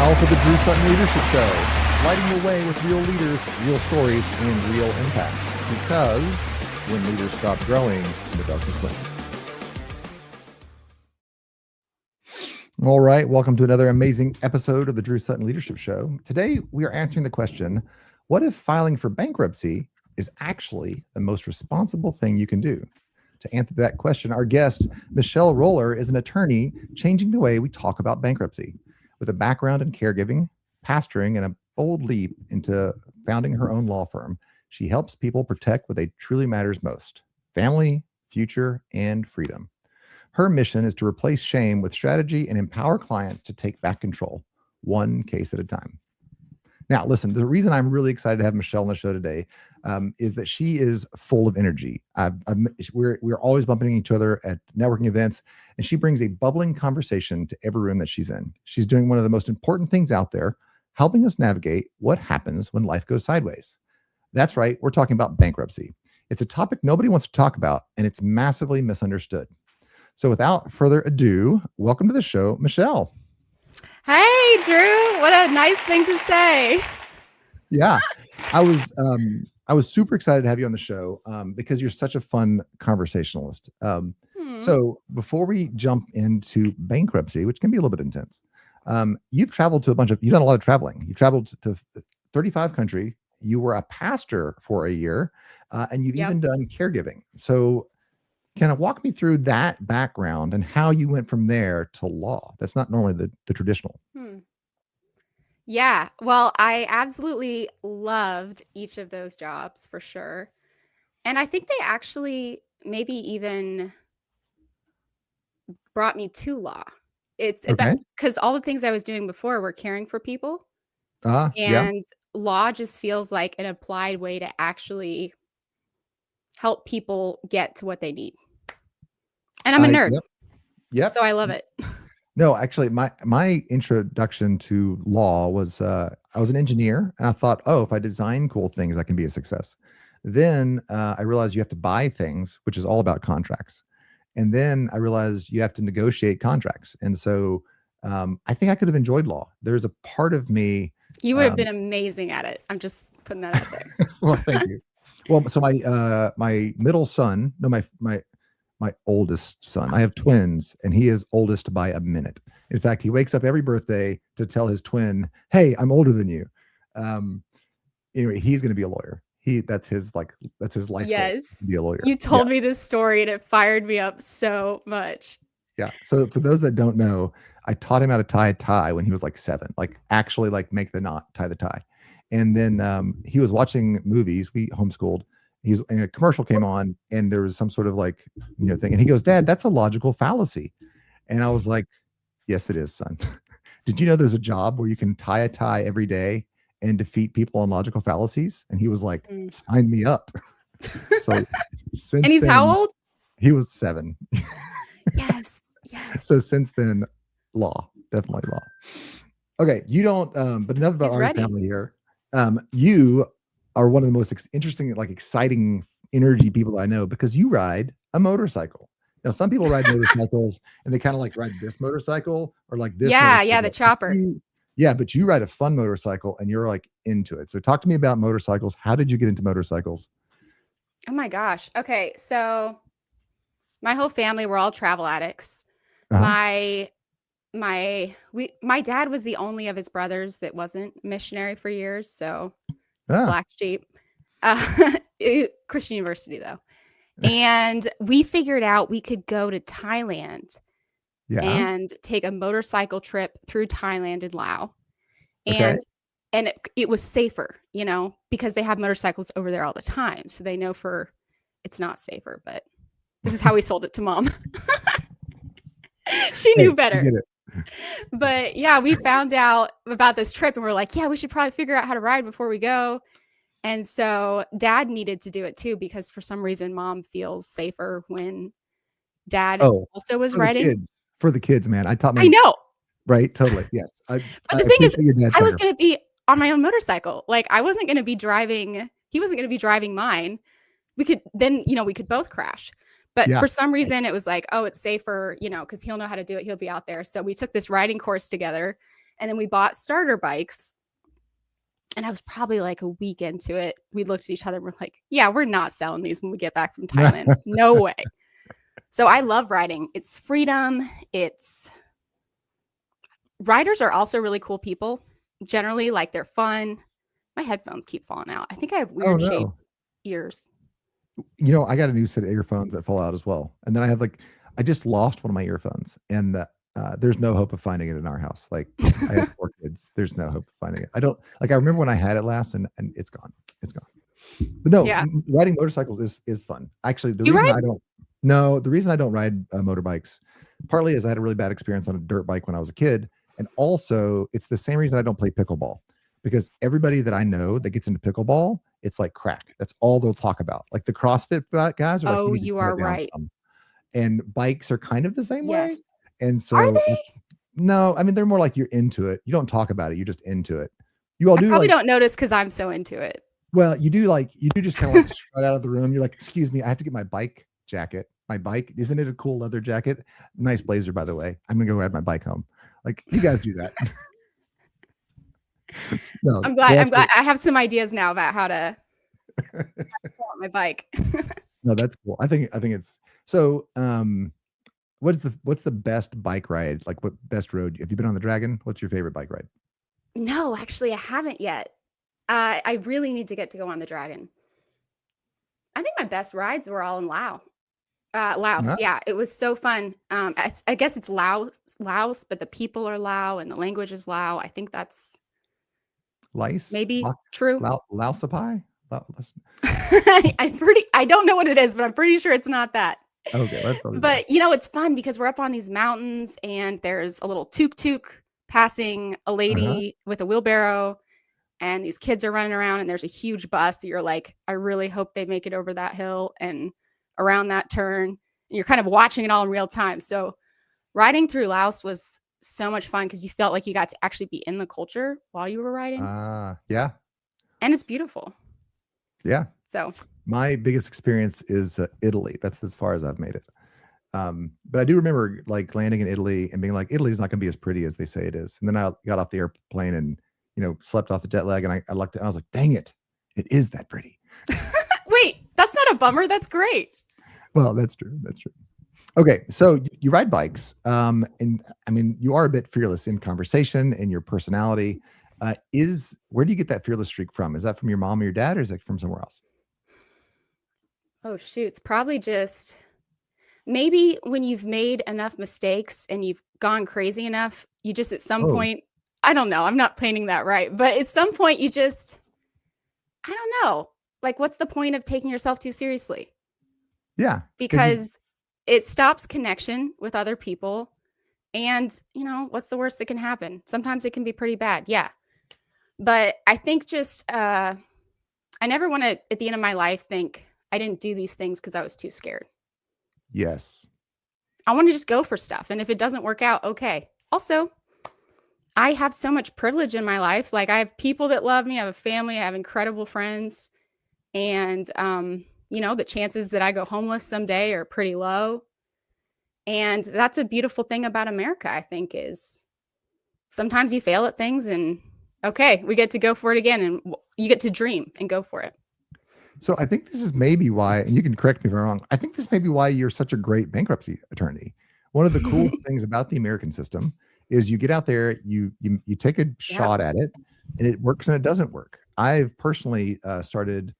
now for the Drew Sutton Leadership Show, lighting the way with real leaders, real stories, and real impacts. Because when leaders stop growing, the darkness wins. All right, welcome to another amazing episode of the Drew Sutton Leadership Show. Today, we are answering the question, what if filing for bankruptcy is actually the most responsible thing you can do? To answer that question, our guest, Michelle Roller, is an attorney changing the way we talk about bankruptcy. With a background in caregiving, pastoring, and a bold leap into founding her own law firm, she helps people protect what they truly matters most: family, future, and freedom. Her mission is to replace shame with strategy and empower clients to take back control, one case at a time. Now, listen, the reason I'm really excited to have Michelle on the show today is that she is full of energy. We're always bumping into each other at networking events, and she brings a bubbling conversation to every room that she's in. She's doing one of the most important things out there, helping us navigate what happens when life goes sideways. That's right, we're talking about bankruptcy. It's a topic nobody wants to talk about, and it's massively misunderstood. So without further ado, welcome to the show, Michelle. Hey, Drew, what a nice thing to say. Yeah, I was super excited to have you on the show because you're such a fun conversationalist. So before we jump into bankruptcy, which can be a little bit intense, you've done a lot of traveling. You've traveled to 35 countries. You were a pastor for a year, and you've even done caregiving. So kind of walk me through that background and how you went from there to law. That's not normally the traditional. Yeah, well, I absolutely loved each of those jobs for sure. And I think they actually maybe even brought me to law. It's about Okay. because all the things I was doing before were caring for people, Yeah. and law just feels like an applied way to actually help people get to what they need. And I'm a nerd, Yep. so I love it. No, actually, my introduction to law was I was an engineer, and I thought, oh, if I design cool things, I can be a success. Then I realized you have to buy things, which is all about contracts. And then I realized you have to negotiate contracts. And so I think I could have enjoyed law. There's a part of me. You would have been amazing at it. I'm just putting that out there. Well, thank you. Well, so my middle son, no, my oldest son, I have twins, and he is oldest by a minute. In fact, he wakes up every birthday to tell his twin, "Hey, I'm older than you." Anyway, he's going to be a lawyer. That's his life goal, Yes. to be a lawyer. You told me this story and it fired me up so much. Yeah. So for those that don't know, I taught him how to tie a tie when he was like 7, like actually like make the knot, tie the tie. And then he was watching movies. We homeschooled. And a commercial came on, and there was some sort of like, thing. And he goes, "Dad, that's a logical fallacy." And I was like, "Yes, it is, son." Did you know there's a job where you can tie a tie every day and defeat people on logical fallacies? And he was like, "Sign me up." So since And he's then, how old? he was 7. Yes. So since then, law, definitely law. Okay, you don't. But enough about our family here. You are one of the most interesting, like exciting energy people that I know, because you ride a motorcycle. Now, some people ride motorcycles and they kind of like ride this motorcycle or like this. Yeah, the chopper. But you ride a fun motorcycle and you're like into it. So talk to me about motorcycles. How did you get into motorcycles? Oh my gosh. Okay, so my whole family, we're all travel addicts. My dad was the only of his brothers that wasn't missionary for years, so black sheep. Christian University though. And we figured out we could go to Thailand and take a motorcycle trip through Thailand and Laos. And it was safer, because they have motorcycles over there all the time. So they know it's not safer, but this is how we sold it to Mom. She knew better. But yeah, we found out about this trip and we're like, yeah, we should probably figure out how to ride before we go. And so Dad needed to do it too, because for some reason Mom feels safer when Dad also was riding. For the kids, man. I know. Right. Totally. Yes. But the thing is, I was going to be on my own motorcycle. Like I wasn't going to be driving. He wasn't going to be driving mine. We could both crash. But for some reason it was like, oh, it's safer, because he'll know how to do it. He'll be out there. So we took this riding course together. And then we bought starter bikes. And I was probably like a week into it. We looked at each other and we're like, yeah, we're not selling these when we get back from Thailand. No way. So I love riding. It's freedom. Riders are also really cool people. Generally, like they're fun. My headphones keep falling out. I think I have weird shaped ears. I got a new set of earphones that fall out as well. And then I just lost one of my earphones, and there's no hope of finding it in our house. Like, I have 4 kids. There's no hope of finding it. I remember when I had it last, and it's gone. It's gone. But no, riding motorcycles is fun. Actually, the reason I don't ride motorbikes, partly is I had a really bad experience on a dirt bike when I was a kid. And also, it's the same reason I don't play pickleball, because everybody that I know that gets into pickleball, it's like crack. That's all they'll talk about. Like the CrossFit guys are like, oh, you are right. And bikes are kind of the same way. And so, are they? No, I mean, they're more like you're into it. You don't talk about it. You're just into it. You all I probably don't notice because I'm so into it. Well, you do just kind of like strut out of the room. You're like, excuse me, I have to get my bike jacket. My bike, isn't it a cool leather jacket? Nice blazer, by the way. I'm gonna go ride my bike home. Like, you guys do that. No, I'm glad I have some ideas now about how to on my bike. No, that's cool. I think it's so. What's the best bike ride? Like, what best road? Have you been on the Dragon? What's your favorite bike ride? No, actually, I haven't yet. I really need to get to go on the Dragon. I think my best rides were all in Laos. Yeah, it was so fun. I guess it's Laos, but the people are Lao and the language is Lao. I think that's Lice? Maybe true. Lausapai? I don't know what it is, but I'm pretty sure it's not that. Okay, that's probably but it's fun because we're up on these mountains and there's a little tuk-tuk passing a lady with a wheelbarrow, and these kids are running around, and there's a huge bus that you're like, I really hope they make it over that hill and around that turn. And you're kind of watching it all in real time. So riding through Laos was so much fun because you felt like you got to actually be in the culture while you were riding. Yeah. And it's beautiful. Yeah. So my biggest experience is Italy. That's as far as I've made it. But I do remember like landing in Italy and being like, Italy's not going to be as pretty as they say it is. And then I got off the airplane and, slept off the jet lag, and I looked at it and I was like, dang it is that pretty. Wait, that's not a bummer. That's great. Well, that's true. That's true. Okay. So you ride bikes. And I mean, you are a bit fearless in conversation and your personality. Where do you get that fearless streak from? Is that from your mom or your dad, or is it from somewhere else? Oh, shoot. It's probably just maybe when you've made enough mistakes and you've gone crazy enough, you just at some point, I don't know, I'm not planning that right, but at some point you just, I don't know, like, what's the point of taking yourself too seriously? Yeah. Because it stops connection with other people. And, what's the worst that can happen? Sometimes it can be pretty bad. Yeah. But I think just, I never want to, at the end of my life, think I didn't do these things because I was too scared. Yes. I want to just go for stuff. And if it doesn't work out, okay. Also, I have so much privilege in my life. Like, I have people that love me. I have a family. I have incredible friends. And, the chances that I go homeless someday are pretty low. And that's a beautiful thing about America, I think, is sometimes you fail at things and, okay, we get to go for it again. And you get to dream and go for it. So I think this is maybe why, and you can correct me if I'm wrong, I think this may be why you're such a great bankruptcy attorney. One of the cool things about the American system is you get out there, you take a shot at it, and it works and it doesn't work. I've personally started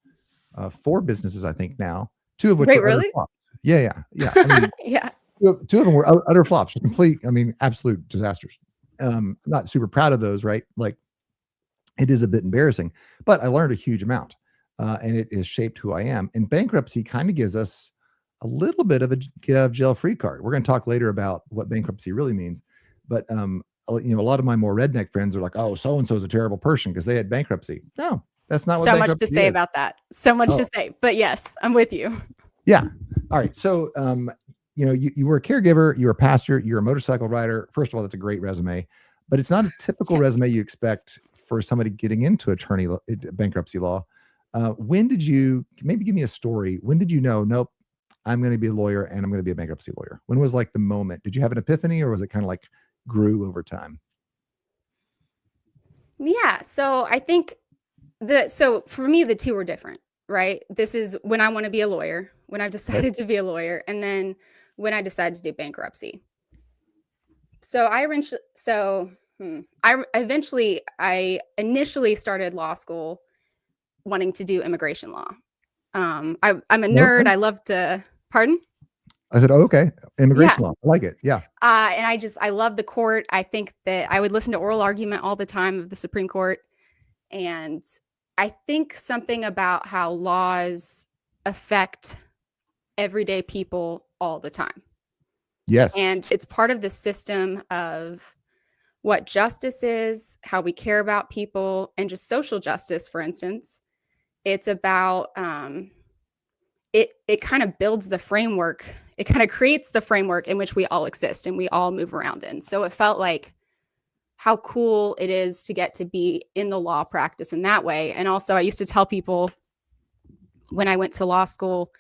4 businesses, I think now, 2 of which were utter flops. Yeah. I mean, yeah. 2 of them were utter flops, absolute disasters. I'm not super proud of those, right? Like, it is a bit embarrassing, but I learned a huge amount. And it has shaped who I am. And bankruptcy kind of gives us a little bit of a get out of jail free card. We're going to talk later about what bankruptcy really means. But, a lot of my more redneck friends are like, oh, so-and-so is a terrible person because they had bankruptcy. No, that's not what so bankruptcy much to say is. about that. So much to say. But yes, I'm with you. Yeah. All right. So, you were a caregiver, you were a pastor, you're a motorcycle rider. First of all, that's a great resume, but it's not a typical resume you expect for somebody getting into bankruptcy law. When did you, maybe give me a story, when did you know, nope, I'm going to be a lawyer and I'm going to be a bankruptcy lawyer? When was like the moment? Did you have an epiphany, or was it kind of like grew over time? Yeah. So I think so for me, the two were different, right? This is when I want to be a lawyer, when I've decided to be a lawyer, and then when I decided to do bankruptcy. So I initially started law school wanting to do immigration law. I'm a nerd. Okay. I love to, pardon? I said, oh, okay. Yeah. Immigration law. I like it. Yeah. And I love the court. I think that I would listen to oral argument all the time of the Supreme Court. And I think something about how laws affect everyday people all the time. Yes. And it's part of the system of what justice is, how we care about people, and just social justice, for instance. It's about it kind of builds the framework. It kind of creates the framework in which we all exist and we all move around in. So it felt like how cool it is to get to be in the law practice in that way. And also, I used to tell people when I went to law school,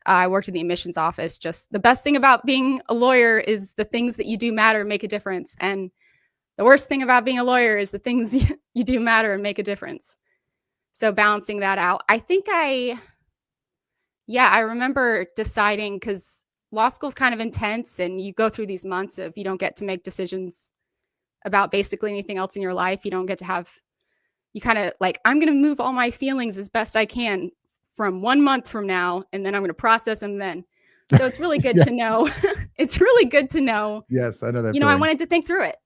I worked in the admissions office. Just the best thing about being a lawyer is the things that you do matter and make a difference. And the worst thing about being a lawyer is the things you do matter and make a difference. So balancing that out, I remember deciding, because law school is kind of intense and you go through these months of you don't get to make decisions about basically anything else in your life. You don't get to you kind of like, I'm going to move all my feelings as best I can from 1 month from now, and then I'm going to process them then. So it's really good to know. It's really good to know. Yes, I know that. I wanted to think through it.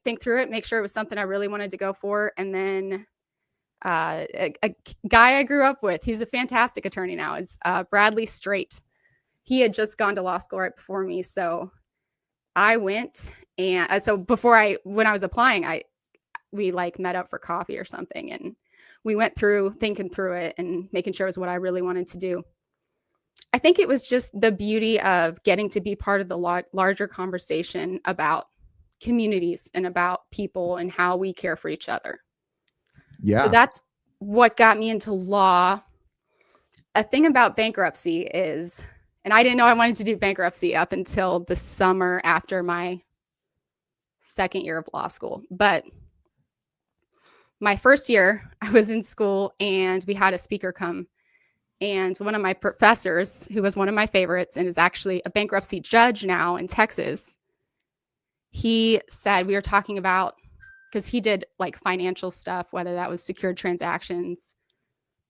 Think through it, make sure it was something I really wanted to go for. And then a guy I grew up with, he's a fantastic attorney now, is Bradley Straight. He had just gone to law school right before me. So I went, and when I was applying, we like met up for coffee or something, and we went through thinking through it and making sure it was what I really wanted to do. I think it was just the beauty of getting to be part of the larger conversation about communities and about people and how we care for each other. Yeah. So that's what got me into law. A thing about bankruptcy is, and I didn't know I wanted to do bankruptcy up until the summer after my second year of law school. But my first year, I was in school and we had a speaker come. And one of my professors, who was one of my favorites and is actually a bankruptcy judge now in Texas, he said, we were talking about, because he did like financial stuff, whether that was secured transactions,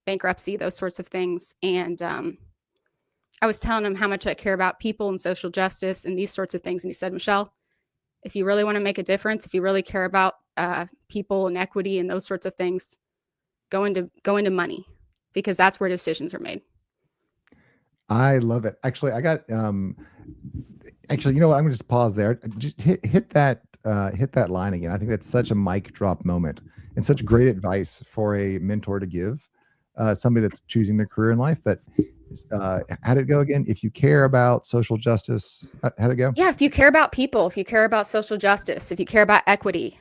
bankruptcy, those sorts of things. And I was telling him how much I care about people and social justice and these sorts of things. And he said, Michelle, if you really want to make a difference, if you really care about people and equity and those sorts of things, go into money, because that's where decisions are made. I love it. Actually, I got actually, you know what? I'm gonna just pause there. Just hit that line again. I think that's such a mic drop moment and such great advice for a mentor to give somebody that's choosing their career in life. That how'd it go again? If you care about social justice, how'd it go? Yeah, if you care about people, if you care about social justice, if you care about equity,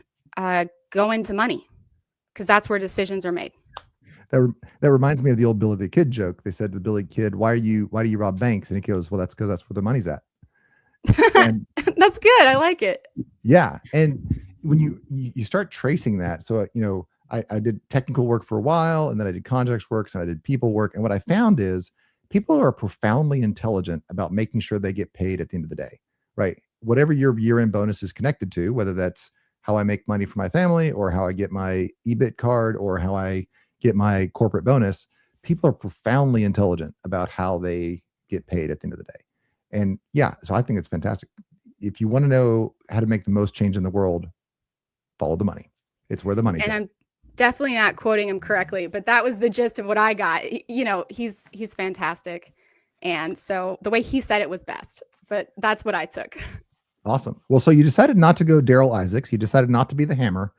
go into money, because that's where decisions are made. That reminds me of the old Billy the Kid joke. They said to the Billy Kid, why do you rob banks? And he goes, well, that's because that's where the money's at. And that's good. I like it. Yeah. And when you start tracing that, so, I did technical work for a while, and then I did contracts work, and I did people work. And what I found is people are profoundly intelligent about making sure they get paid at the end of the day, right? Whatever your year-end bonus is connected to, whether that's how I make money for my family or how I get my EBIT card or how I get my corporate bonus, people are profoundly intelligent about how they get paid at the end of the day. And yeah, so I think it's fantastic. If you want to know how to make the most change in the world, follow the money. It's where the money's at. I'm definitely not quoting him correctly, but that was the gist of what I got. He's fantastic. And so the way he said it was best, but that's what I took. Awesome. Well, so you decided not to go Daryl Isaacs. You decided not to be the hammer.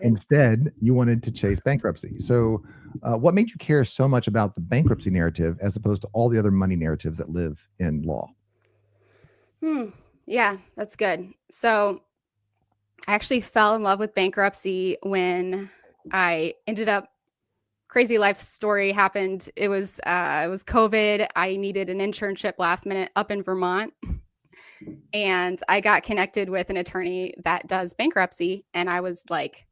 Instead, you wanted to chase bankruptcy. So what made you care so much about the bankruptcy narrative as opposed to all the other money narratives that live in law? Yeah, that's good. So I actually fell in love with bankruptcy when I ended up, crazy life story happened. It was COVID. I needed an internship last minute up in Vermont. And I got connected with an attorney that does bankruptcy. And I was like,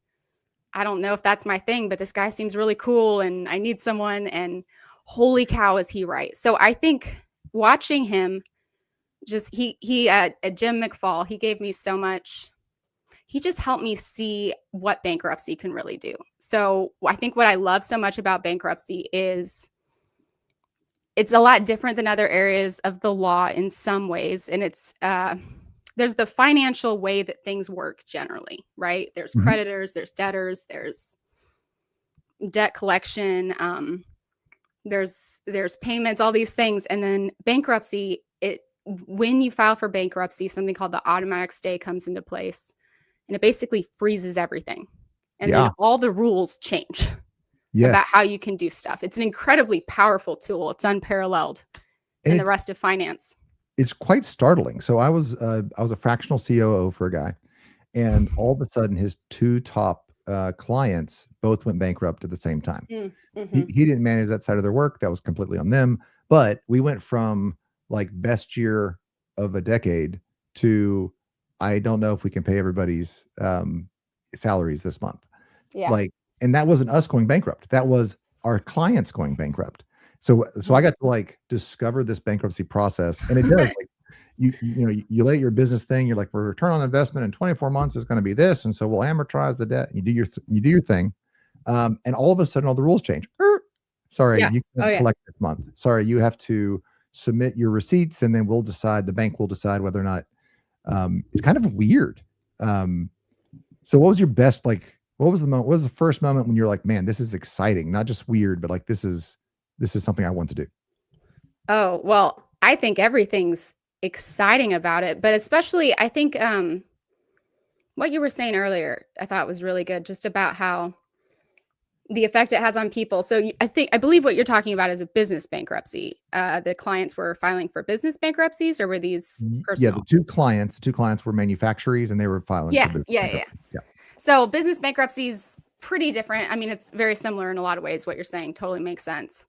I don't know if that's my thing, but this guy seems really cool and I need someone, and holy cow, is he right. So I think watching him, just Jim McFall, he gave me so much. He just helped me see what bankruptcy can really do. So I think what I love so much about bankruptcy is it's a lot different than other areas of the law in some ways. And it's, there's the financial way that things work generally, right? There's creditors, there's debtors, there's debt collection, there's payments, all these things. And then bankruptcy, when you file for bankruptcy, something called the automatic stay comes into place, and it basically freezes everything. And then all the rules change about how you can do stuff. It's an incredibly powerful tool. It's unparalleled in the rest of finance. It's quite startling. So I was a fractional COO for a guy, and all of a sudden his two top clients both went bankrupt at the same time. He didn't manage that side of their work. That was completely on them. But we went from like best year of a decade to, I don't know if we can pay everybody's salaries this month. Like, and that wasn't us going bankrupt. That was our clients going bankrupt. So I got to like discover this bankruptcy process, and it does like you lay your business thing. You're like, well, return on investment in 24 months is going to be this, and so we'll amortize the debt. You do your thing, and all of a sudden all the rules change. Sorry, you can't collect this month. Sorry, you have to submit your receipts, and then the bank will decide whether or not. It's kind of weird. So what was your best, like, what was the first moment when you're like, man, this is exciting, not just weird, but like, this is something I want to do? Oh, well, I think everything's exciting about it, but especially I think, what you were saying earlier, I thought was really good, just about how the effect it has on people. So I believe what you're talking about is a business bankruptcy. The clients were filing for business bankruptcies, or were these personal? Yeah, the two clients were manufacturers, and they were filing for business bankruptcy. Yeah. So business bankruptcy is pretty different. I mean, it's very similar in a lot of ways. What you're saying totally makes sense.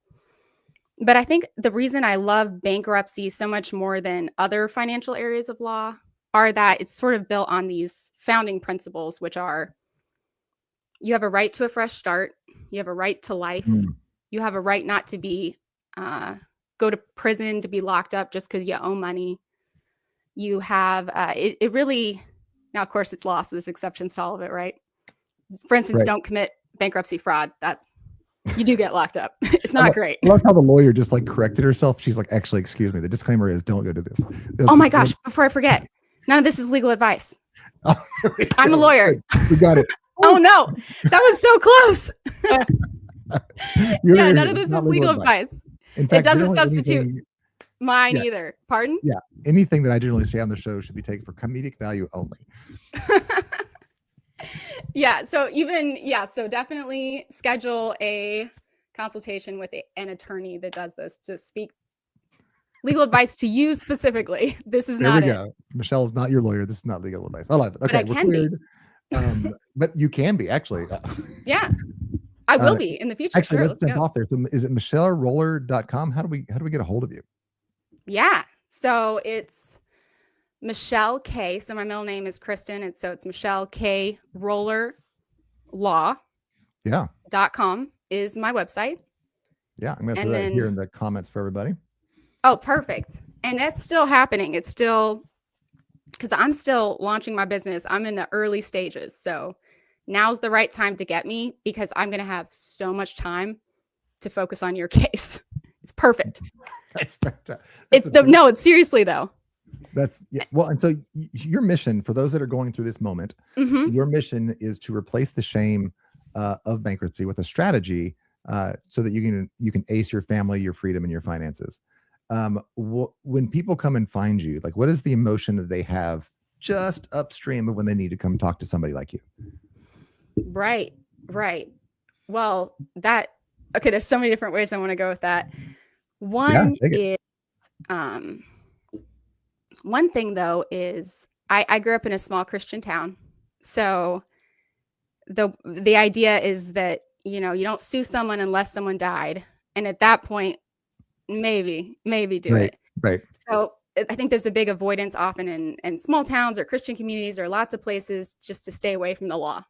But I think the reason I love bankruptcy so much more than other financial areas of law are that it's sort of built on these founding principles, which are: you have a right to a fresh start. You have a right to life. You have a right not to be, go to prison, to be locked up just because you owe money. You have, it really, now of course it's law, so there's exceptions to all of it, right? For instance, don't commit bankruptcy fraud. That you do get locked up. It's not great. I love how the lawyer just like corrected herself. She's like, actually, excuse me. The disclaimer is don't go do this. Oh my gosh, before I forget, none of this is legal advice. I'm a lawyer. We got it. Oh no, that was so close. Yeah, none of this is legal advice. In fact, it doesn't substitute mine either. Pardon? Yeah, anything that I generally say on the show should be taken for comedic value only. So definitely schedule a consultation with an attorney that does this, to speak legal advice to you specifically. This is not it. There we go. Michelle is not your lawyer. This is not legal advice. I love it. Okay, but I can be. But you can be, actually. Yeah, I will be in the future. Actually, let's jump off there. So is it michelleroller.com? How do we get a hold of you? Yeah, so it's Michelle K. So my middle name is Kristen. It's Michelle K. Roller Law. Yeah. .com is my website. Yeah, I'm going to put that here in the comments for everybody. Oh, perfect. And that's still happening. It's still, because I'm still launching my business. I'm in the early stages. So now's the right time to get me, because I'm going to have so much time to focus on your case. It's perfect. That's fantastic. It's seriously though. Well, and so your mission, for those that are going through this moment, your mission is to replace the shame of bankruptcy with a strategy so that you can ace your family, your freedom, and your finances. When people come and find you, like, what is the emotion that they have just upstream of when they need to come talk to somebody like you? Right. Well, there's so many different ways I want to go with that. One thing though is I grew up in a small Christian town. So the idea is that, you don't sue someone unless someone died. And at that point, maybe do it. Right. So I think there's a big avoidance often in small towns or Christian communities or lots of places just to stay away from the law.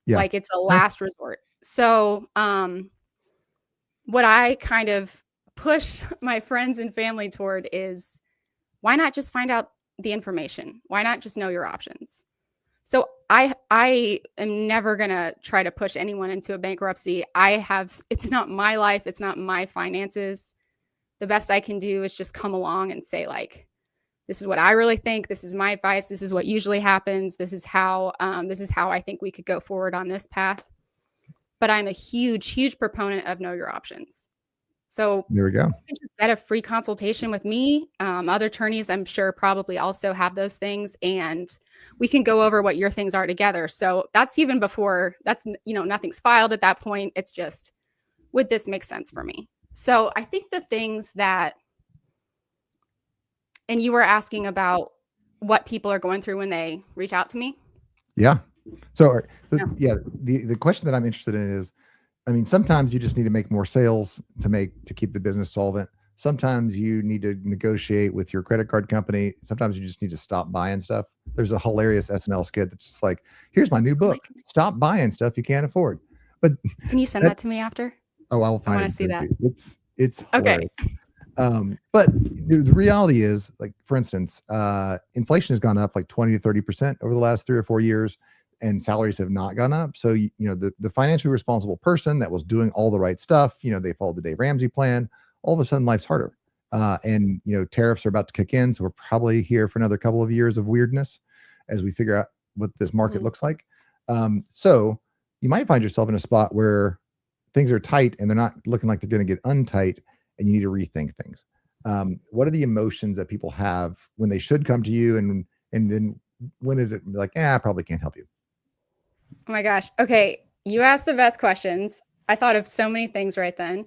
Yeah. Like it's a last resort. So, what I kind of push my friends and family toward is, why not just find out the information? Why not just know your options? So I am never going to try to push anyone into a bankruptcy. It's not my life. It's not my finances. The best I can do is just come along and say, like, this is what I really think. This is my advice. This is what usually happens. This is how I think we could go forward on this path. But I'm a huge proponent of know your options. So there we go. You can just get a free consultation with me. Other attorneys, I'm sure, probably also have those things, and we can go over what your things are together. So that's even before nothing's filed at that point. It's just, would this make sense for me? So I think the things that, and you were asking about what people are going through when they reach out to me. Yeah. So the question that I'm interested in is, I mean, sometimes you just need to make more sales to keep the business solvent. Sometimes you need to negotiate with your credit card company. Sometimes you just need to stop buying stuff. There's a hilarious SNL skit that's just like, here's my new book. Stop buying stuff you can't afford. But can you send that to me after? Oh, I'll find it. I want to see that. It's hilarious. Okay. But the reality is, like, for instance, inflation has gone up like 20 to 30% over the last 3 or 4 years, and salaries have not gone up. So, the financially responsible person that was doing all the right stuff, they followed the Dave Ramsey plan. All of a sudden, life's harder. And tariffs are about to kick in. So we're probably here for another couple of years of weirdness as we figure out what this market looks like. So you might find yourself in a spot where things are tight and they're not looking like they're going to get untight, and you need to rethink things. What are the emotions that people have when they should come to you, and then when is it like, I probably can't help you? Oh my gosh. Okay. You asked the best questions. I thought of so many things right then.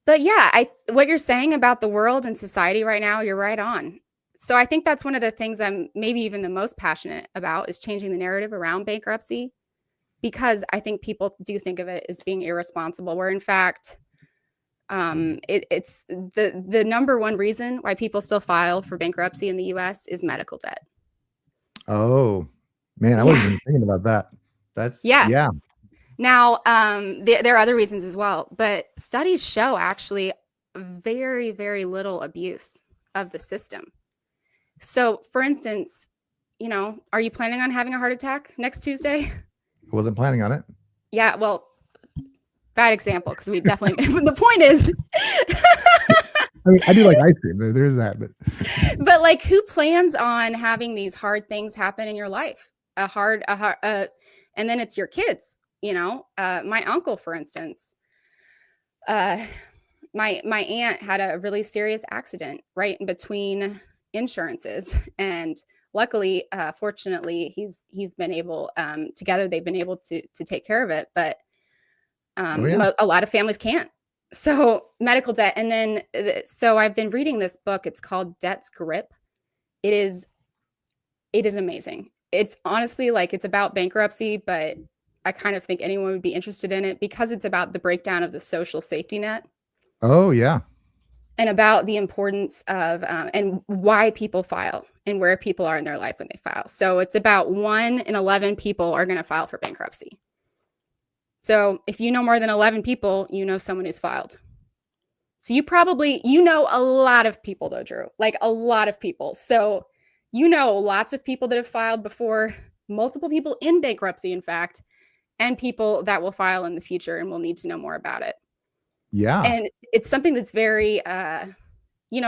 But yeah, what you're saying about the world and society right now, you're right on. So I think that's one of the things I'm maybe even the most passionate about, is changing the narrative around bankruptcy, because I think people do think of it as being irresponsible, where in fact, it's the number one reason why people still file for bankruptcy in the US is medical debt. Oh man, I wasn't even thinking about that. That's yeah. Now, there are other reasons as well, but studies show actually very, very little abuse of the system. So, for instance, are you planning on having a heart attack next Tuesday? I wasn't planning on it. Yeah, well, bad example, because we definitely. The point is, I mean, I do like ice cream. There's that, but like, who plans on having these hard things happen in your life? And then it's your kids. My uncle, for instance, my aunt had a really serious accident right in between insurances, and luckily, fortunately, he's been able, together they've been able to take care of it, but a lot of families can't. So medical debt. And then, so I've been reading this book. It's called Debt's Grip. It is amazing. It's honestly like, it's about bankruptcy, but I kind of think anyone would be interested in it because it's about the breakdown of the social safety net. Oh yeah. And about the importance of, and why people file and where people are in their life when they file. So it's about 1 in 11 people are going to file for bankruptcy. So if you know more than 11 people, you know someone who's filed. So you probably, a lot of people though, Drew, like a lot of people. So lots of people that have filed before, multiple people in bankruptcy, in fact, and people that will file in the future and will need to know more about it. Yeah. And it's something that's very,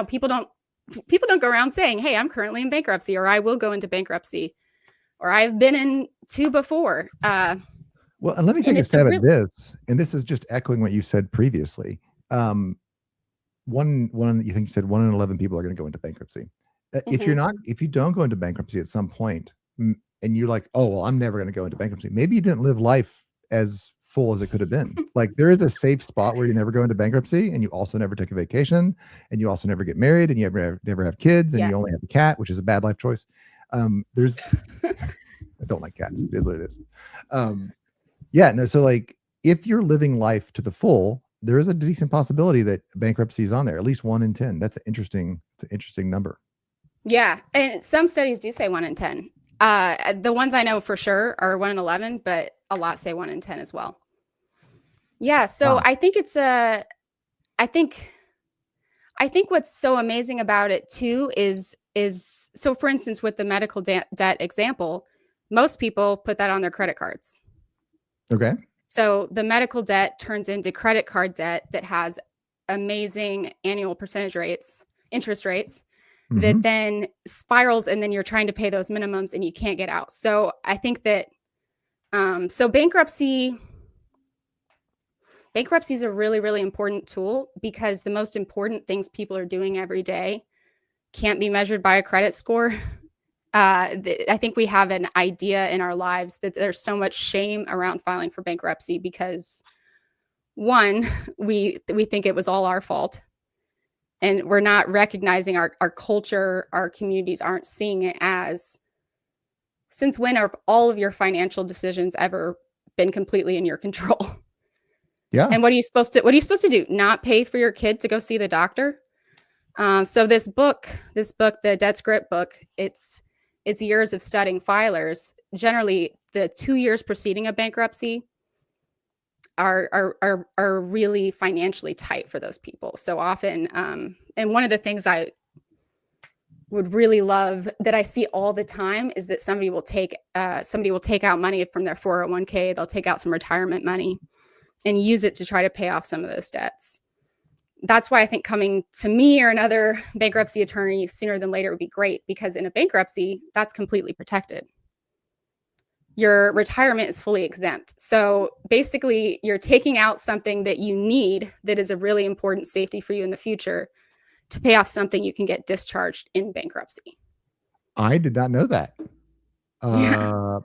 people don't go around saying, hey, I'm currently in bankruptcy, or I will go into bankruptcy, or I've been in 2 before. Well, and let me take a stab at this. And this is just echoing what you said previously. You said 1 in 11 people are going to go into bankruptcy. If you don't go into bankruptcy at some point, and you're like, oh, well, I'm never going to go into bankruptcy. Maybe you didn't live life as full as it could have been. Like, there is a safe spot where you never go into bankruptcy, and you also never take a vacation, and you also never get married, and you never have kids, and you only have a cat, which is a bad life choice. I don't like cats. It is what it is. So like, if you're living life to the full, there is a decent possibility that bankruptcy is on there. At least 1 in 10. That's an interesting number. Yeah, and some studies do say 1 in 10. The ones I know for sure are 1 in 11, but a lot say 1 in 10 as well. Yeah. So Wow. I think I think what's so amazing about it too is so for instance, with the medical debt example, most people put that on their credit cards. Okay. So the medical debt turns into credit card debt that has amazing annual interest rates that then spirals, and then you're trying to pay those minimums and you can't get out. So I think that so bankruptcy is a really, really important tool because the most important things people are doing every day can't be measured by a credit score. I think we have an idea in our lives that there's so much shame around filing for bankruptcy because, one, we think it was all our fault, and we're not recognizing our culture, our communities aren't seeing it as, since when have all of your financial decisions ever been completely in your control? Yeah. And what are you supposed to do? Not pay for your kid to go see the doctor? So this book, the Debt Script book, it's years of studying filers. Generally, the 2 years preceding a bankruptcy are really financially tight for those people. So often, and one of the things I would really love that I see all the time is that somebody will take out money from their 401k. They'll take out some retirement money and use it to try to pay off some of those debts. That's why I think coming to me or another bankruptcy attorney sooner than later would be great, because in a bankruptcy, that's completely protected. Your retirement is fully exempt. So basically, you're taking out something that you need that is a really important safety for you in the future to pay off something you can get discharged in bankruptcy. I did not know that. Huh.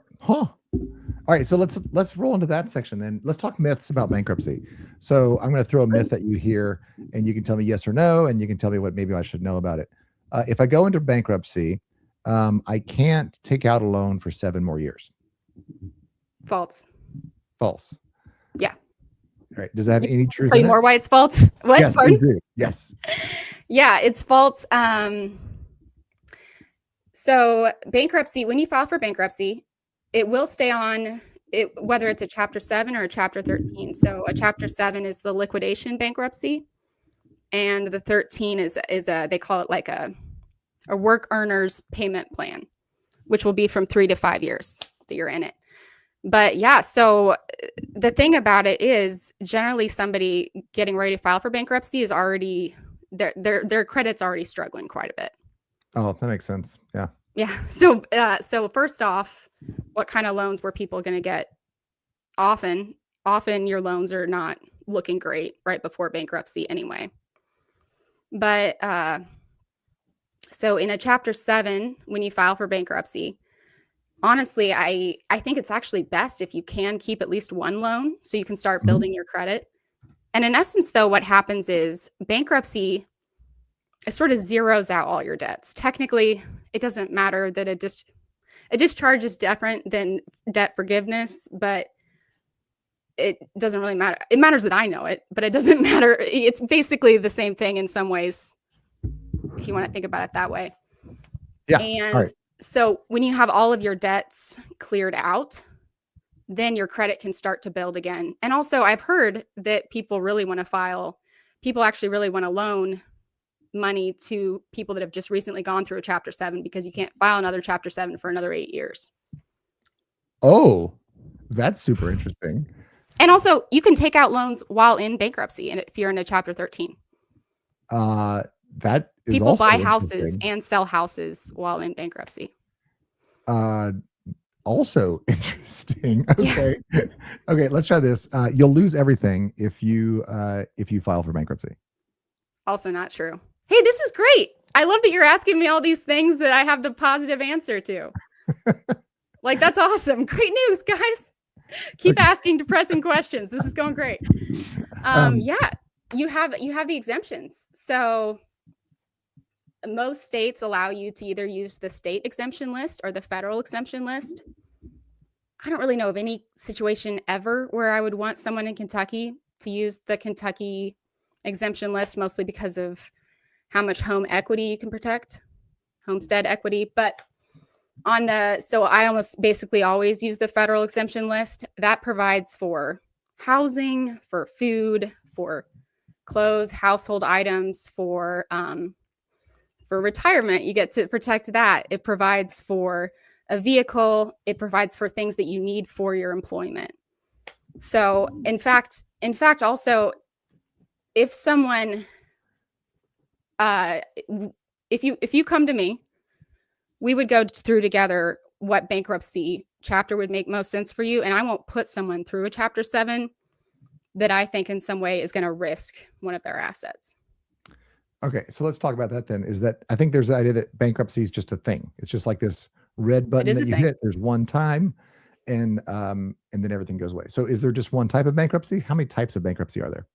All right, so let's roll into that section then. Let's talk myths about bankruptcy. So I'm going to throw a myth at you here, and you can tell me yes or no, and you can tell me what maybe I should know about it. If I go into bankruptcy, I can't take out a loan for 7 more years. False. False. Yeah. All right. Does that have any truth? Tell you more why it's false? What? Yes, Pardon? do. Yes. Yeah, it's false. So bankruptcy, when you file for bankruptcy, it will stay on it, whether it's a Chapter 7 or a Chapter 13. So a Chapter 7 is the liquidation bankruptcy, and the 13 is they call it like a work earner's payment plan, which will be from 3 to 5 years that you're in it. But yeah, so the thing about it is generally somebody getting ready to file for bankruptcy is already their credit's already struggling quite a bit. Oh, that makes sense. Yeah. Yeah. So first off, what kind of loans were people going to get? Often your loans are not looking great right before bankruptcy anyway. But so in a Chapter 7, when you file for bankruptcy, honestly, I think it's actually best if you can keep at least one loan so you can start building your credit. And in essence, though, what happens is bankruptcy, it sort of zeroes out all your debts. Technically, it doesn't matter that a discharge is different than debt forgiveness, but it doesn't really matter. It matters that I know it, but it doesn't matter. It's basically the same thing in some ways, if you want to think about it that way. Yeah. And so when you have all of your debts cleared out, then your credit can start to build again. And also, I've heard that people actually really want to loan money to people that have just recently gone through a Chapter 7, because you can't file another Chapter 7 for another 8 years. Oh, that's super interesting. And also, you can take out loans while in bankruptcy, and if you're in a Chapter 13. That is people also buy houses and sell houses while in bankruptcy. Also interesting. Okay. Yeah. Okay, let's try this. You'll lose everything if you file for bankruptcy. Also not true. Hey, this is great. I love that you're asking me all these things that I have the positive answer to. Like, that's awesome. Great news, guys. Keep asking depressing questions. This is going great. Yeah, you have the exemptions. So most states allow you to either use the state exemption list or the federal exemption list. I don't really know of any situation ever where I would want someone in Kentucky to use the Kentucky exemption list, mostly because of how much home equity you can protect, homestead equity. But So I almost basically always use the federal exemption list. That provides for housing, for food, for clothes, household items, for retirement. You get to protect that. It provides for a vehicle. It provides for things that you need for your employment. So in fact, also, if someone, if you come to me, we would go through together what bankruptcy chapter would make most sense for you. And I won't put someone through a Chapter 7 that I think in some way is going to risk one of their assets. Okay, so let's talk about that then. Is that I think there's the idea that bankruptcy is just a thing. It's just like this red button that you hit. There's one time, and then everything goes away. So is there just one type of bankruptcy? How many types of bankruptcy are there?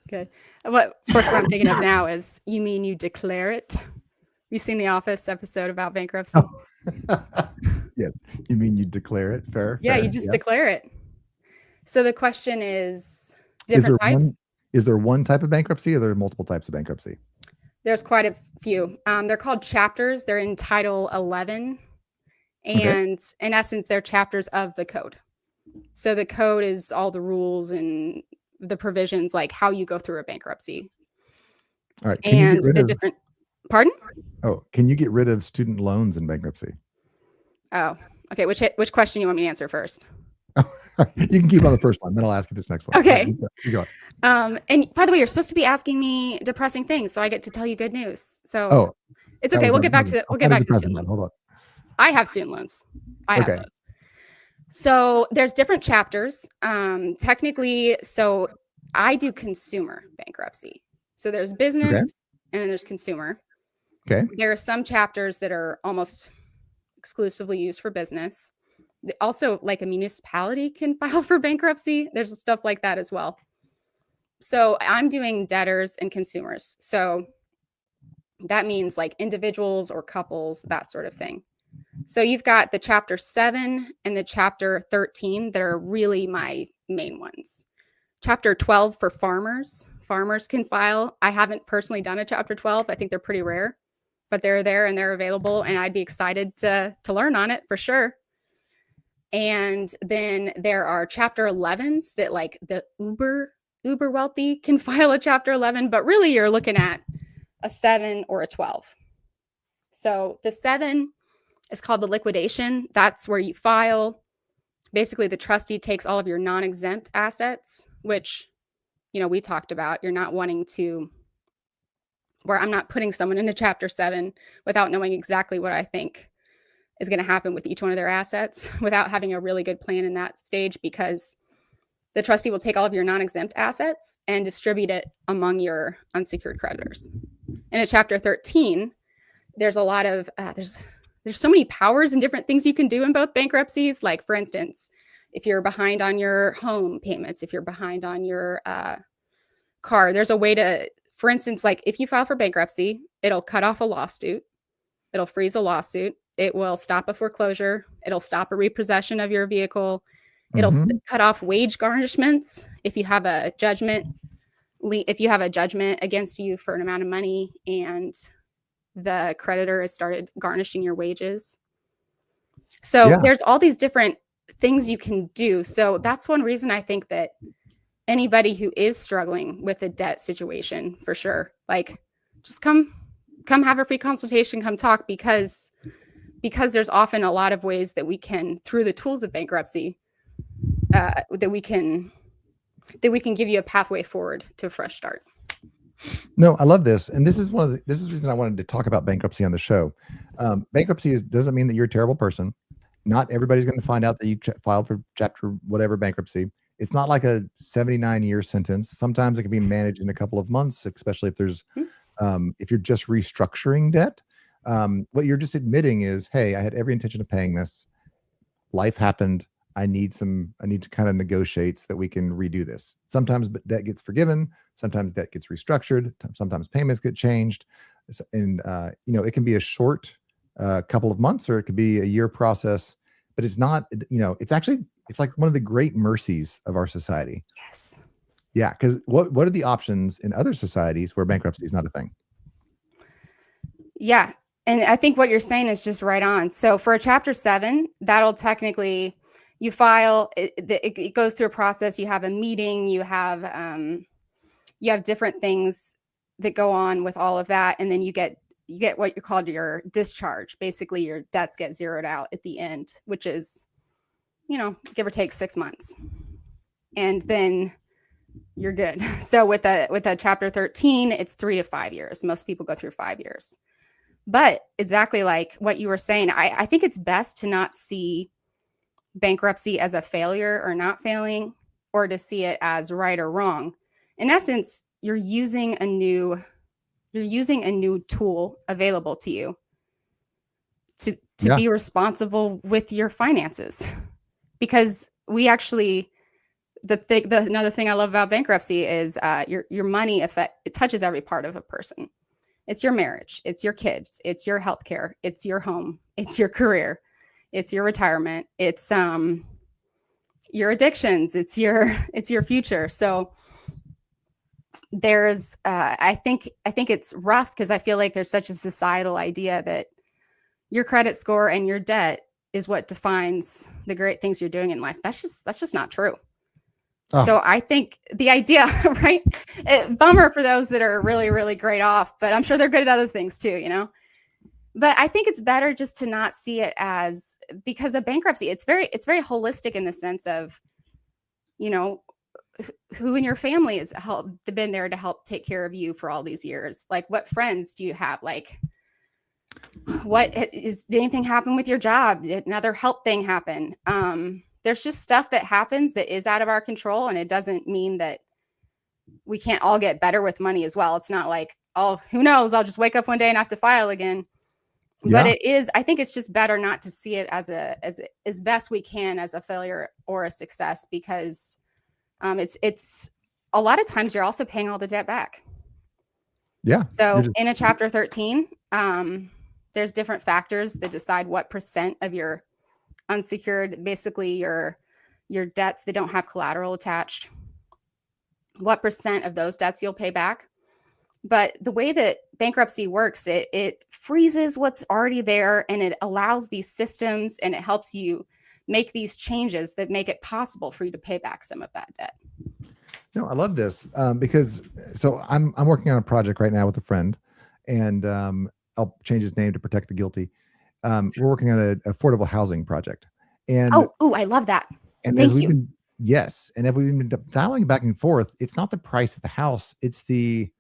Good. Of course, what I'm thinking of now is, you mean you declare it? You've seen the Office episode about bankruptcy? Oh. Yes. You mean you declare it? Fair. Yeah, fair. you just declare it. So the question is, different types? Is there one type of bankruptcy, or are there multiple types of bankruptcy? There's quite a few. They're called chapters. They're in Title 11. And in essence, they're chapters of the code. So the code is all the rules and the provisions, like how you go through a bankruptcy. All right. And the different, pardon? Oh, can you get rid of student loans in bankruptcy? Oh, okay. Which question you want me to answer first? You can keep on the first one, then I'll ask you this next one. Okay. You go. And by the way, you're supposed to be asking me depressing things, so I get to tell you good news. So it's okay. We'll get back to student loans. Hold on. I have student loans. I have those. So there's different chapters. Technically, so I do consumer bankruptcy. So there's business and then there's consumer. Okay. There are some chapters that are almost exclusively used for business. Also, like a municipality can file for bankruptcy. There's stuff like that as well. So I'm doing debtors and consumers. So that means like individuals or couples, that sort of thing. So you've got the Chapter 7 and the Chapter 13 that are really my main ones. Chapter 12 for farmers. Farmers can file. I haven't personally done a Chapter 12. I think they're pretty rare, but they're there and they're available, and I'd be excited to learn on it for sure. And then there are Chapter 11s that, like, the uber wealthy can file a Chapter 11, but really you're looking at a 7 or a 12. So the 7 is called the liquidation. That's where you file. Basically, the trustee takes all of your non-exempt assets, which, we talked about. You're not wanting to, where I'm not putting someone into Chapter 7 without knowing exactly what I think is going to happen with each one of their assets, without having a really good plan in that stage, because the trustee will take all of your non-exempt assets and distribute it among your unsecured creditors. In a Chapter 13, there's a lot of, there's so many powers and different things you can do in both bankruptcies. Like, for instance, if you're behind on your home payments, if you're behind on your car, there's a way to, for instance, like if you file for bankruptcy, it'll cut off a lawsuit. It'll freeze a lawsuit. It will stop a foreclosure. It'll stop a repossession of your vehicle. It'll cut off wage garnishments. If you have a judgment against you for an amount of money and the creditor has started garnishing your wages. So there's all these different things you can do. So that's one reason I think that anybody who is struggling with a debt situation, for sure, like, just come have a free consultation, come talk, because there's often a lot of ways that we can, through the tools of bankruptcy, that we can give you a pathway forward to a fresh start. No, I love this. And this is the reason I wanted to talk about bankruptcy on the show. Bankruptcy doesn't mean that you're a terrible person. Not everybody's going to find out that you filed for chapter whatever bankruptcy. It's not like a 79-year sentence. Sometimes it can be managed in a couple of months, especially if there's, if you're just restructuring debt. What you're just admitting is, hey, I had every intention of paying this. Life happened. I need to kind of negotiate so that we can redo this. Sometimes debt gets forgiven. Sometimes debt gets restructured. Sometimes payments get changed. And, it can be a short couple of months, or it could be a year process, but it's not, it's like one of the great mercies of our society. Yes. Yeah. Because what are the options in other societies where bankruptcy is not a thing? Yeah. And I think what you're saying is just right on. So for a Chapter 7, that'll technically, you file, it goes through a process. You have a meeting, you have different things that go on with all of that. And then you get what you called your discharge. Basically, your debts get zeroed out at the end, which is, give or take 6 months. And then you're good. So with a Chapter 13, it's 3 to 5 years. Most people go through 5 years. But exactly like what you were saying, I think it's best to not see bankruptcy as a failure or not failing, or to see it as right or wrong. In essence, you're using a new tool available to you to be responsible with your finances. Because we actually, another thing I love about bankruptcy is your money it touches every part of a person. It's your marriage, it's your kids, it's your healthcare, it's your home, it's your career, it's your retirement, it's your addictions, it's your future. So there's I think it's rough because I feel like there's such a societal idea that your credit score and your debt is what defines the great things you're doing in life. That's just not true. Oh. So I think the idea, right? Bummer for those that are really, really great off, but I'm sure they're good at other things too, But I think it's better just to not see it as, because of bankruptcy, it's very holistic in the sense of, who in your family has been there to help take care of you for all these years. Like, what friends do you have? Like, did anything happen with your job? Did another health thing happen? There's just stuff that happens that is out of our control. And it doesn't mean that we can't all get better with money as well. It's not like, oh, who knows? I'll just wake up one day and have to file again. Yeah. But I think it's just better not to see it as best we can as a failure or a success, because it's a lot of times you're also paying all the debt back. Yeah. So in a Chapter 13, there's different factors that decide what % of your unsecured, basically your debts that don't have collateral attached, what % of those debts you'll pay back. But the way that bankruptcy works, it freezes what's already there, and it allows these systems, and it helps you make these changes that make it possible for you to pay back some of that debt. No, I love this because I'm working on a project right now with a friend, and I'll change his name to protect the guilty. We're working on an affordable housing project. And I love that. And thank you. Yes. And if we've been dialing back and forth, it's not the price of the house. It's the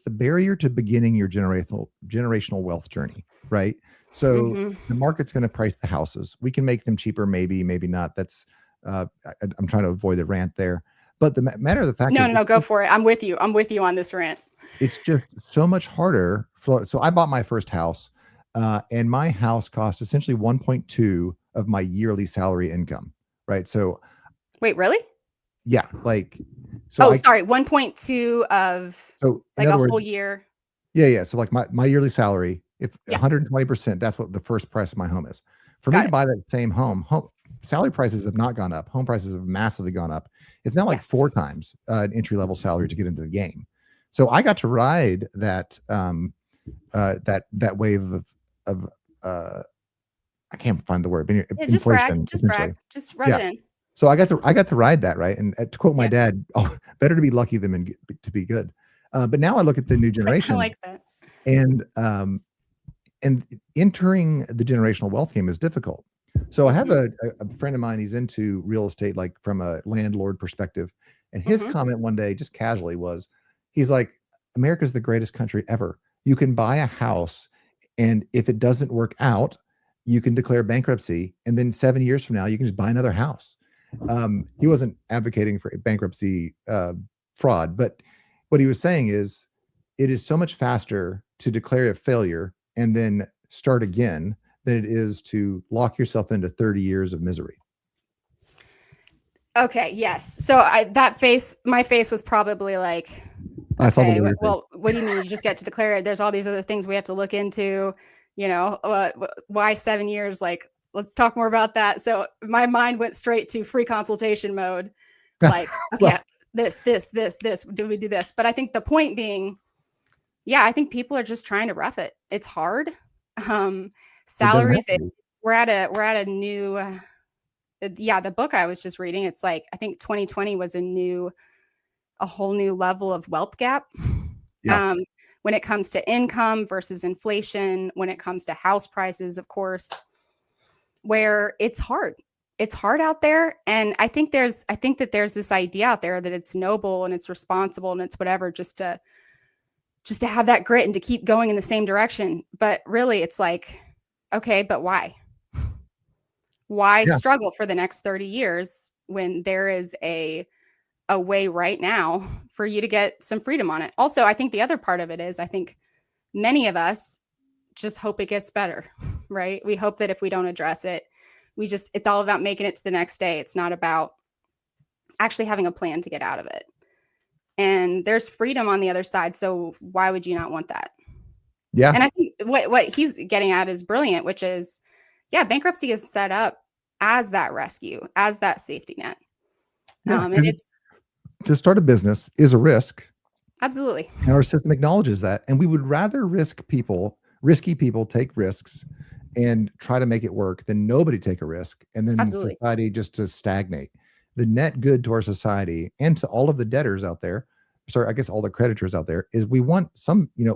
barrier to beginning your generational wealth journey, right? So the market's going to price the houses. We can make them cheaper, maybe not. That's I'm trying to avoid the rant there. But the matter of the fact No, go for it. I'm with you on this rant. It's just so much harder. So I bought my first house, and my house cost essentially 1.2 of my yearly salary income, right? So wait, really? Yeah, sorry, 1.2 of like a whole year. Yeah. So like my yearly salary, if 120%, that's what the first price of my home is. For me to buy that same home, salary prices have not gone up. Home prices have massively gone up. It's now like 4 times an entry-level salary to get into the game. So I got to ride that that wave of I can't find the word, but inflation. Just brag. Just rub it in. So I got to ride that, right? And to quote my dad, better to be lucky than to be good. But now I look at the new generation. I like that. And entering the generational wealth game is difficult. So I have a friend of mine, he's into real estate, like from a landlord perspective. And his comment one day, just casually, he's like, America's the greatest country ever. You can buy a house, and if it doesn't work out, you can declare bankruptcy. And then 7 years from now, you can just buy another house. He wasn't advocating for bankruptcy fraud, but what he was saying is it is so much faster to declare a failure and then start again than it is to lock yourself into 30 years of misery. Okay. Yes. So my face was probably like, okay, well, what do you mean you just get to declare it? There's all these other things we have to look into, why 7 years? Like, let's talk more about that. So my mind went straight to free consultation mode. Like, okay, this, do we do this? But I think the point being, I think people are just trying to rough it. It's hard. Salaries, we're at a new, the book I was just reading, it's like, I think 2020 was a whole new level of wealth gap. Yeah. When it comes to income versus inflation, when it comes to house prices, of course, where it's hard. It's hard out there. And I think that there's this idea out there that it's noble and it's responsible and it's whatever, just to have that grit and to keep going in the same direction. But really it's like, okay, but why? Why struggle for the next 30 years when there is a way right now for you to get some freedom on it? Also, I think the other part of it is, I think many of us just hope it gets better, right? We hope that if we don't address it, it's all about making it to the next day. It's not about actually having a plan to get out of it. And there's freedom on the other side. So why would you not want that? Yeah. And I think what he's getting at is brilliant, which is, bankruptcy is set up as that rescue, as that safety net. And it's to start a business is a risk. Absolutely. And our system acknowledges that. And we would rather risky people take risks and try to make it work than nobody take a risk. And then society just to stagnate. The net good to our society and to all of the debtors out there, I guess all the creditors out there, is we want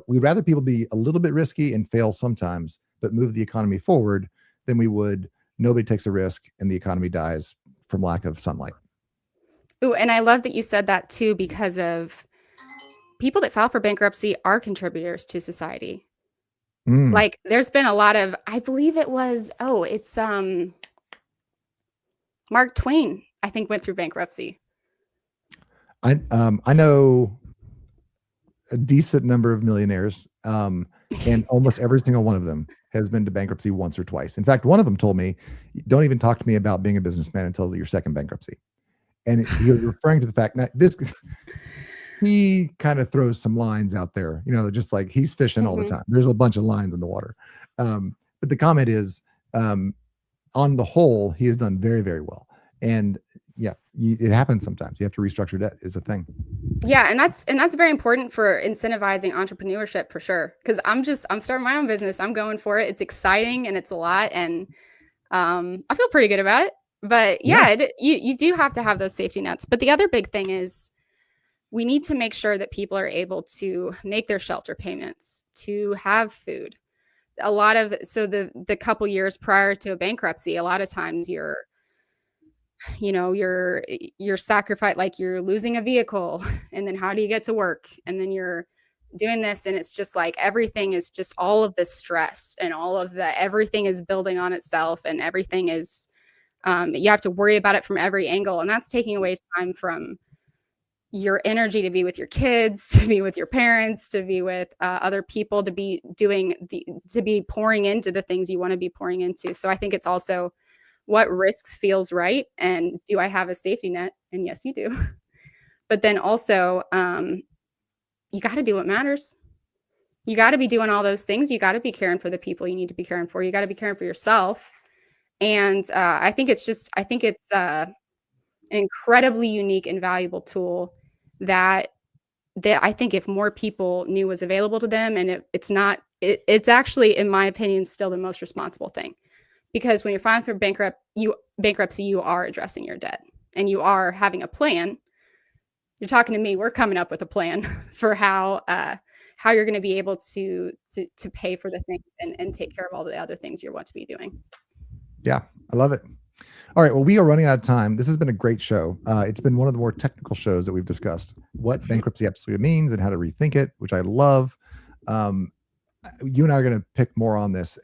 we'd rather people be a little bit risky and fail sometimes, but move the economy forward than we would nobody takes a risk and the economy dies from lack of sunlight. Oh, and I love that you said that too, because of people that file for bankruptcy are contributors to society. Like there's been a lot of, I believe it was, it's Mark Twain, I think, went through bankruptcy. I know a decent number of millionaires, and almost every single one of them has been to bankruptcy once or twice. In fact, one of them told me, "Don't even talk to me about being a businessman until your second bankruptcy." And he was referring to the fact that he kind of throws some lines out there, just like he's fishing all the time. There's a bunch of lines in the water. But the comment is, on the whole, he has done very, very well. And it happens sometimes. You have to restructure debt is a thing. Yeah. And that's very important for incentivizing entrepreneurship, for sure. Cause I'm starting my own business. I'm going for it. It's exciting and it's a lot. And I feel pretty good about it. But you do have to have those safety nets. But the other big thing is, we need to make sure that people are able to make their shelter payments, to have food. The couple years prior to a bankruptcy, a lot of times you're sacrificed, like you're losing a vehicle, and then how do you get to work? And then you're doing this, and it's just like everything is just all of this stress and everything is building on itself, and everything is, you have to worry about it from every angle, and that's taking away time from your energy to be with your kids, to be with your parents, to be with other people, to be pouring into the things you want to be pouring into. So I think it's also what risks feels right. And do I have a safety net? And yes, you do. But then also, you got to do what matters. You got to be doing all those things. You got to be caring for the people you need to be caring for. You got to be caring for yourself. And I think it's an incredibly unique and valuable tool that I think if more people knew was available to them, and it's actually, in my opinion, still the most responsible thing. Because when you're filing for bankruptcy, you are addressing your debt and you are having a plan. You're talking to me, we're coming up with a plan for how you're going to be able to pay for the things and take care of all the other things you want to be doing. Yeah, I love it. All right. Well, we are running out of time. This has been a great show. It's been one of the more technical shows that we've discussed what bankruptcy absolutely means and how to rethink it, which I love. You and I are going to pick more on this.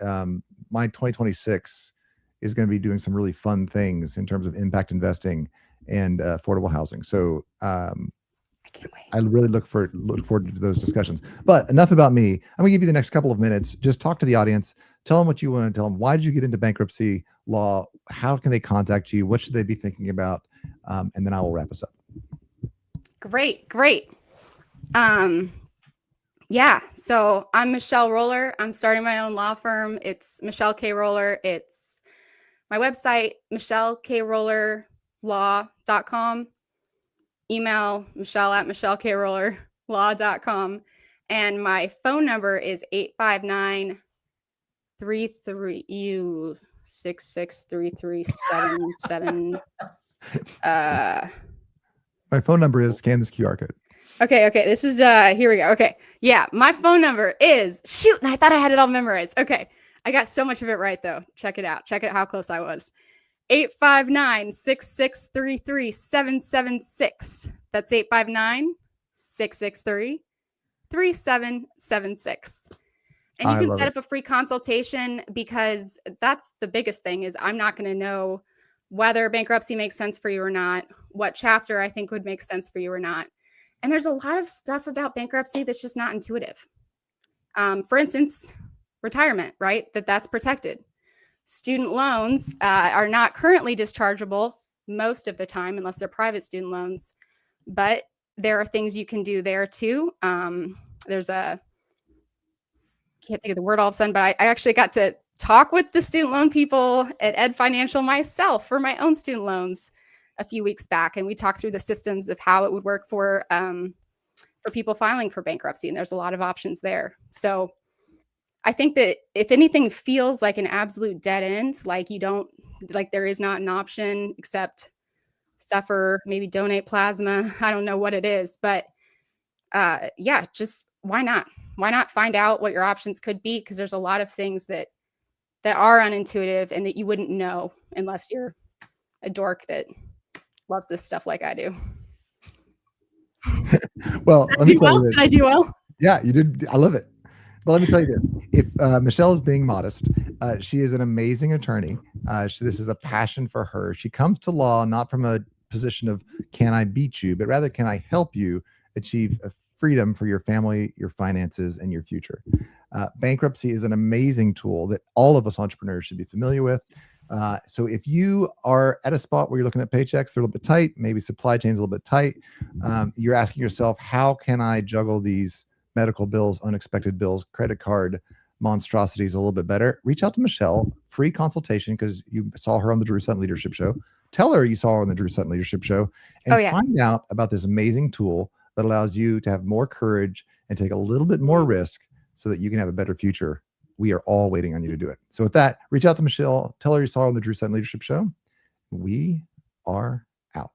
My 2026 is going to be doing some really fun things in terms of impact investing and affordable housing. So I can't wait. I really look forward to those discussions. But enough about me. I'm going to give you the next couple of minutes. Just talk to the audience. Tell them what you want to tell them. Why did you get into bankruptcy law? How can they contact you? What should they be thinking about? And then I will wrap us up. Great. So I'm Michelle Roller. I'm starting my own law firm. It's Michelle K. Roller. It's my website, michellekRollerlaw.com. Email michelle@michellekRollerlaw.com. And my phone number is 859 663377. My phone number is scan this QR code. Okay. This is here we go. Okay. Yeah, my phone number is and I thought I had it all memorized. Okay. I got so much of it right though. Check it out. Check it how close I was. 859-6633-776. That's 859-663-3776. And you can set up a free consultation, because that's the biggest thing is I'm not going to know whether bankruptcy makes sense for you or not, what chapter I think would make sense for you or not. And there's a lot of stuff about bankruptcy that's just not intuitive. For instance, retirement, right? That's protected. Student loans are not currently dischargeable most of the time unless they're private student loans, but there are things you can do there too. There's can't think of the word all of a sudden, but I actually got to talk with the student loan people at Ed Financial myself for my own student loans a few weeks back. And we talked through the systems of how it would work for people filing for bankruptcy. And there's a lot of options there. So I think that if anything feels like an absolute dead end, like there is not an option except suffer, maybe donate plasma. I don't know what it is, but just why not? Why not find out what your options could be? Because there's a lot of things that are unintuitive and that you wouldn't know unless you're a dork that loves this stuff like I do. Well, Did I do well? Yeah, you did. I love it. Well, let me tell you this. If Michelle is being modest, she is an amazing attorney. This is a passion for her. She comes to law not from a position of can I beat you, but rather can I help you achieve freedom for your family, your finances, and your future. Bankruptcy is an amazing tool that all of us entrepreneurs should be familiar with. So if you are at a spot where you're looking at paychecks, they're a little bit tight, maybe supply chain's a little bit tight, you're asking yourself, how can I juggle these medical bills, unexpected bills, credit card monstrosities a little bit better? Reach out to Michelle, free consultation, because you saw her on the Drew Sutton Leadership Show. Tell her you saw her on the Drew Sutton Leadership Show, and find out about this amazing tool that allows you to have more courage and take a little bit more risk so that you can have a better future. We are all waiting on you to do it. So with that, reach out to Michelle. Tell her you saw her on the Drew Sutton Leadership Show. We are out.